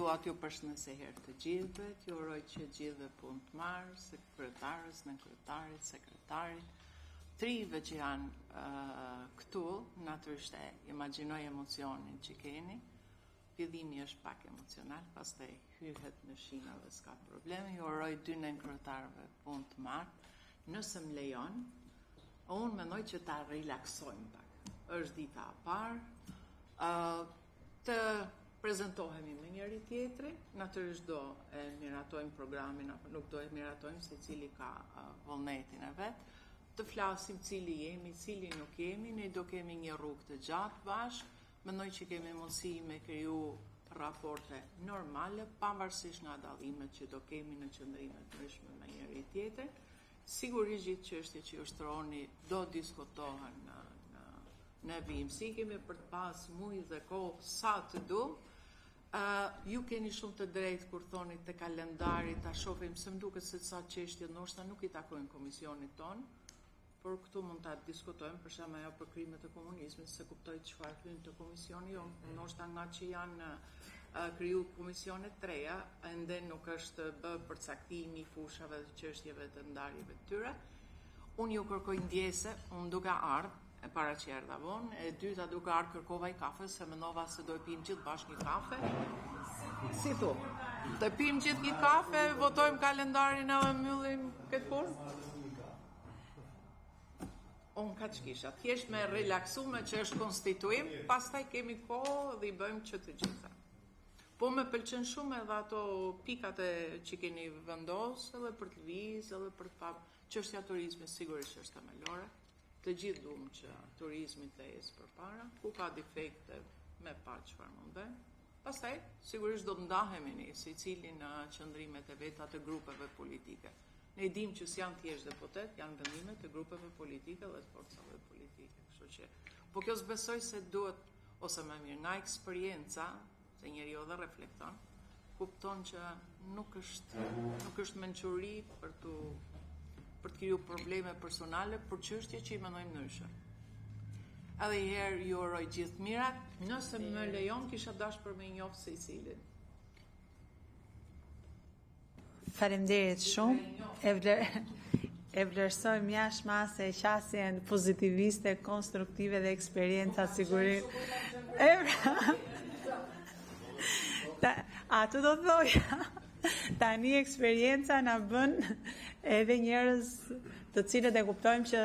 dua t'ju përshëndesë herë të gjithëve, t'ju uroj që gjithëve punë të marrë, sekretarës, nënkretarit, sekretarit, trive që janë këtu, natyrisht e imagjinoj emocionin që keni. Fillimi është pak emocional, pastaj hyhet në shina dhe s'ka probleme. Ju uroj dy nënkretarëve punë të marrë. Nëse më lejon, unë mendoj që ta relaksojmë pak. Është dita e parë, të prezentohemi me njëri tjetri, natyrisht do e miratojmë programin, apo nuk do e miratojmë se cili ka vullnetin e vet, të flasim cili jemi, cili nuk jemi, ne do kemi një rrugë të gjatë bashkë, mendoj që kemi mundësi me kriju raporte normale, pavarësisht nga dallimet që do kemi në qëndrime të ndryshme me njëri tjetrin. Sigurisht gjithë çështjet që ju shtroni do diskutohen në vimësi, kemi për të pas mujë dhe kohë sa të du. Ju keni shumë të drejtë kur thoni të kalendari, ta shohim se më duket se ca çështje ndoshta nuk i takojnë komisionit ton, por këtu mund ta diskutojmë, për shembull ajo për krimet e komunizmit, se kuptoj çfarë hyn të komisioni jon, ndoshta nga që janë kriju komisione të reja, ende nuk është bë përcaktimi i fushave dhe çështjeve të ndarjeve të tyre. Unë ju kërkoj ndjese, unë duke ardhur e para që erdha vonë, e dyta duke ardhur kërkova i kafe, se mendova se do e pim gjithë bashkë një kafe. Si thu? Të pim gjithë një kafe, votojmë kalendarin edhe mbyllim këtë punë? Unë ka që kisha, thjesht me relaksume që është konstituim, pastaj kemi kohë dhe i bëjmë që të gjitha. Po me pëlqen shumë edhe ato pikat që keni vendosë, edhe për të lëvizë, edhe për të pa çështja e turizmit sigurisht është themelore. Të gjithë duam që turizmi të ecë përpara, ku ka defekte me pa çfarë mund bëjmë. Pastaj sigurisht do të ndahemi ne secili në qëndrimet e veta të grupeve politike. Ne dim që s'janë thjesht deputet, janë vendimet të grupeve politike dhe të forcave politike. Kështu që, po kjo s'besoj se duhet, ose më mirë, nga eksperienca, se njeriu dhe reflekton, kupton që nuk është mençuri për të kriju probleme personale për çështje që i mendojmë ndryshe. Edhe një herë ju uroj gjithë mirat, nëse më lejon kisha dashur për me njoft secilin. Faleminderit shumë. E vlerësojmë jashtë mase qasjen pozitiviste, konstruktive dhe eksperienca sigurisht. Ato do të thoja. Tani eksperienca na bën edhe njerëz të cilët e kuptojmë që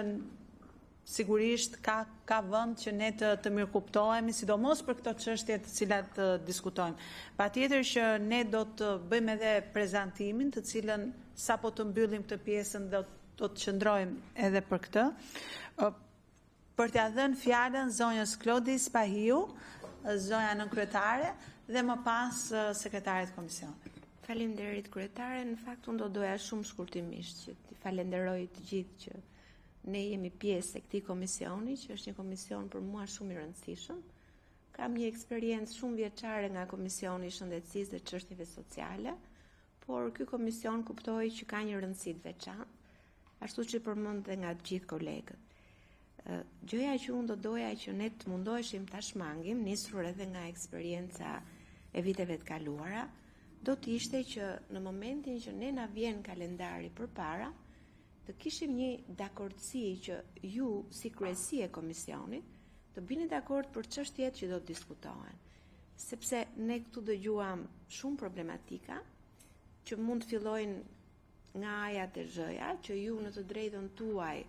sigurisht ka vend që ne të mirëkuptohemi, sidomos për këto çështje të cilat diskutojmë. Patjetër që ne do të bëjmë edhe prezantimin, të cilën sapo të mbyllim këtë pjesën do të qëndrojmë edhe për këtë. Për t'ia dhënë fjalën zonjës Klodis Pahiu, zonja nënkryetare dhe më pas sekretarit komisionit. Faleminderit kryetare, në fakt unë do doja shumë shkurtimisht që t'i falenderoj të gjithë që ne jemi pjesë e këtij komisioni, që është një komision për mua shumë i rëndësishëm. Kam një eksperiencë shumë vjeçare nga Komisioni i Shëndetësisë dhe Çështjeve Sociale, por ky komision kuptoi që ka një rëndësi të veçantë, ashtu që përmend dhe nga të gjithë kolegët. Gjëja që unë do doja që ne të mundoheshim ta shmangim, nisur edhe nga eksperienca e viteve të kaluara, do të ishte që në momentin që ne na vjen kalendari përpara, të kishim një dakordsi që ju, si kryesi e komisionit, të bini dakord për çështjet që do të diskutohen. Sepse ne këtu dëgjuam shumë problematika, që mund të fillojnë nga A-ja te Z-ja, që ju në të drejtën tuaj,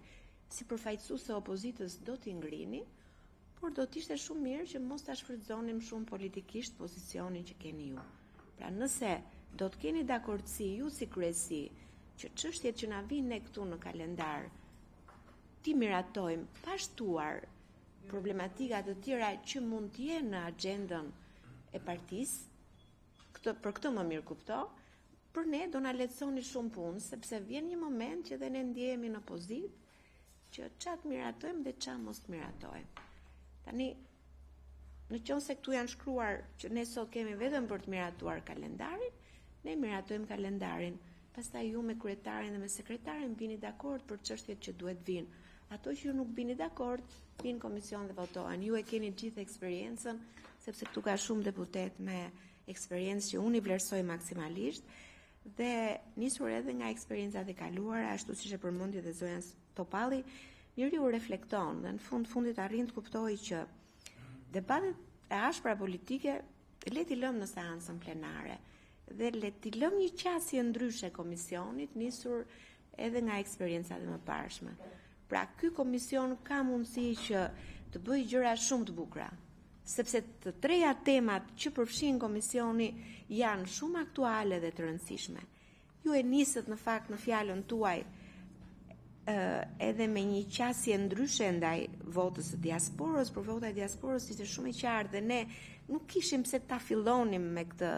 si përfaqësues e opozitës do t'i ngrini, por do t'ishte shumë mirë që mos ta shfrytëzonim shumë politikisht pozicionin që keni ju. Pra nëse do të keni dakordsi ju si kryesi, që çështjet që na vinë ne këtu në kalendar ti miratojmë pa shtuar problematika të tjera që mund të jenë në agjendën e partisë, për këtë më mirë kupto, për ne do na lehtësoni shumë punë, sepse vjen një moment që dhe ne ndjehemi në pozitë që çat miratojmë dhe çat mos miratojmë. Tani, në qoftë se këtu janë shkruar që ne sot kemi vetëm për të miratuar kalendarin, ne miratojmë kalendarin. Pastaj ju me kryetarin dhe me sekretarin bini dakord për çështjet që duhet vinë. Ato që ju nuk bini dakord, vinë komision dhe votohen. Ju e keni gjithë eksperiencën, sepse këtu ka shumë deputet me eksperiencë që unë i vlerësoj maksimalisht dhe nisur edhe nga eksperiencat e kaluara, ashtu siç e përmendi dhe zonja Topalli, njeriu reflekton dhe në fundit arrin të kuptojë që debatet e ashpra politike le t'i lëmë në seancën plenare dhe le t'i lëmë një qasje ndryshe komisionit nisur edhe nga eksperiencat e mëparshme. Pra, ky komision ka mundësi që të bëjë gjëra shumë të bukura, sepse të treja temat që përfshin komisioni janë shumë aktuale dhe të rëndësishme. Ju e nisët në fakt në fjalën tuaj edhe me një qasje ndryshe ndaj votës së diasporës, por vota e diasporës ishte shumë e qartë dhe ne nuk kishim pse ta fillonim me këtë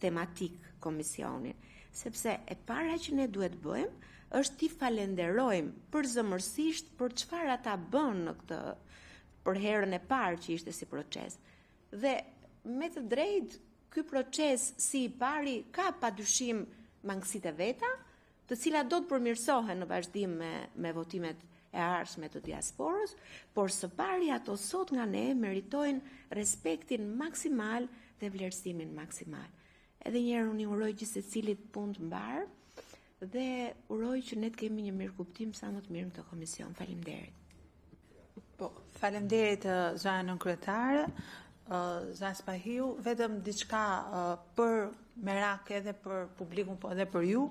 tematik komisionin, sepse e para që ne duhet bëjmë është t'i falenderojmë përzemërsisht për çfarë ata bën në këtë për herën e parë që ishte si proces. Dhe me të drejtë, ky proces si i pari ka padyshim mangësitë e veta, të cilat do të përmirësohen në vazhdim me votimet e ardhshme të diasporës, por së pari ato sot nga ne meritojnë respektin maksimal dhe vlerësimin maksimal. Edhe një herë unë i uroj gjithsecilit punë të mbar dhe uroj që ne të kemi një mirëkuptim sa më të mirë në këtë komision. Faleminderit. Po, faleminderit zonja nënkryetare, zonja Spahiu, vetëm diçka për merak edhe për publikun, po edhe për ju.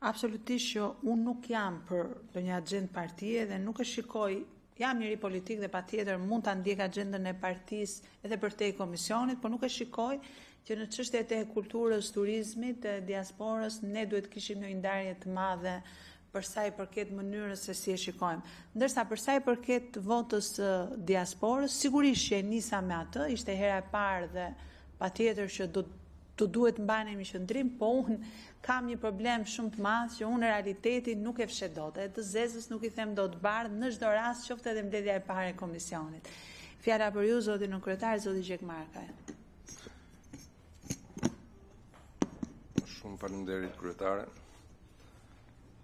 Absolutisht që unë nuk jam për ndonjë agjendë partie dhe nuk e shikoj, jam njëri politik dhe patjetër mund ta ndjek agjendën e partisë edhe përtej komisionit, por nuk e shikoj që në çështjet e kulturës, turizmit, e diasporës ne duhet kishim një ndarje të madhe për sa i përket mënyrës se si e shikojmë. Ndërsa për sa i përket votës diasporës, sigurisht që e nisa me atë, ishte hera e parë dhe patjetër që do duhet mbajmë një qëndrim, po unë kam një problem shumë të madh që unë realitetin nuk e fshet dot, e të zezës nuk i them dot bardh në çdo rast, qoftë edhe mbledhja e parë e komisionit. Fjala për ju, zoti nënkryetari, zoti Gjek Markaj. Shumë faleminderit kryetare.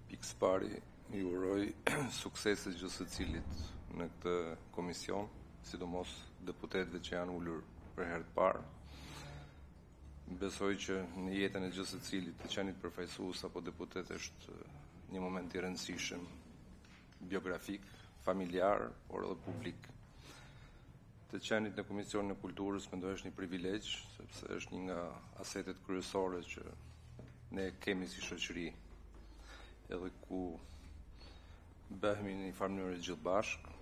Pikës pari, ju uroj suksese çdo secilit në këtë komision, sidomos deputetëve që janë ulur për herë të parë. Besoj që në jetën e çdo secilit të qenit përfaqësues apo deputet është një moment i rëndësishëm, biografik, familjar, por edhe publik. Të qenit në Komisionin e Kulturës mendoj është një privilegj, sepse është një nga asetet kryesore që ne kemi si shoqëri, edhe ku bëhemi në një farë mënyrë gjithë bashkë.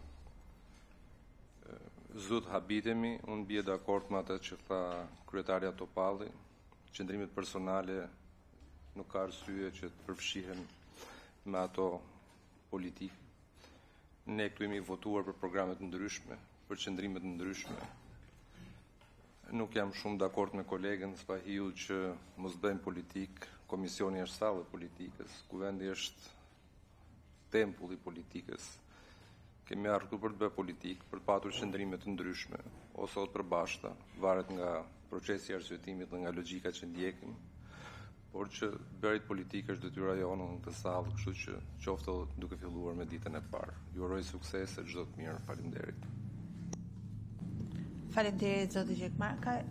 Zut habitemi, unë bie dakord me atë që tha kryetaria Topalli, qëndrimet personale nuk ka arsye që të përfshihen me ato politikë. Ne këtu jemi votuar për programet ndryshme, për qëndrimet ndryshme. Nuk jam shumë dakord me kolegen Spahiu që mos bëjmë politikë, komisioni është sallë e politikës, kuvendi është tempull i politikës. Kemi ardhur për të bërë politikë, për të patur qëndrime të ndryshme, ose të përbashkëta, varet nga procesi i arsyetimit dhe nga logjika që ndjekim, por që bërit politikë është detyra jonë në këtë sallë, kështu që qoftë duke filluar me ditën e parë. Ju uroj sukses e çdo të mirë. Faleminderit. Faleminderit zoti Gjek Markaj.